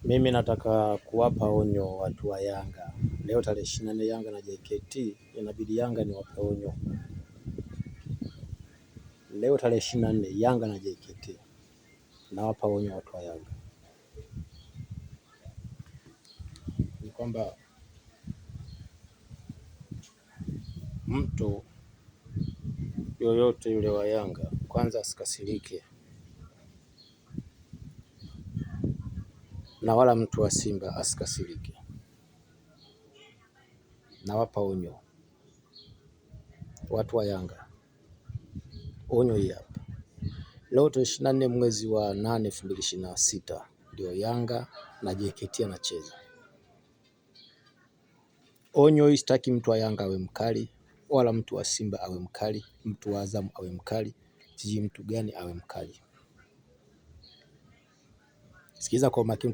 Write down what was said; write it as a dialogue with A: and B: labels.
A: Mimi nataka kuwapa onyo watu wa Yanga. Leo tarehe 24 Yanga na JKT, inabidi Yanga ni wape onyo. Leo tarehe 24 Yanga na JKT, nawapa onyo watu wa Yanga. Ni kwamba mtu yoyote yule wa Yanga kwanza asikasirike, na wala mtu wa Simba asikasirike. Nawapa onyo watu wa Yanga. Onyo hii hapa. Leo tarehe 24 mwezi wa 8 2026 ndio Yanga na JKT anacheza. Onyo hii, sitaki mtu wa Yanga awe mkali wala mtu wa Simba awe mkali, mtu wa Azam awe mkali, sijui mtu gani awe mkali. Sikiza kwa makini.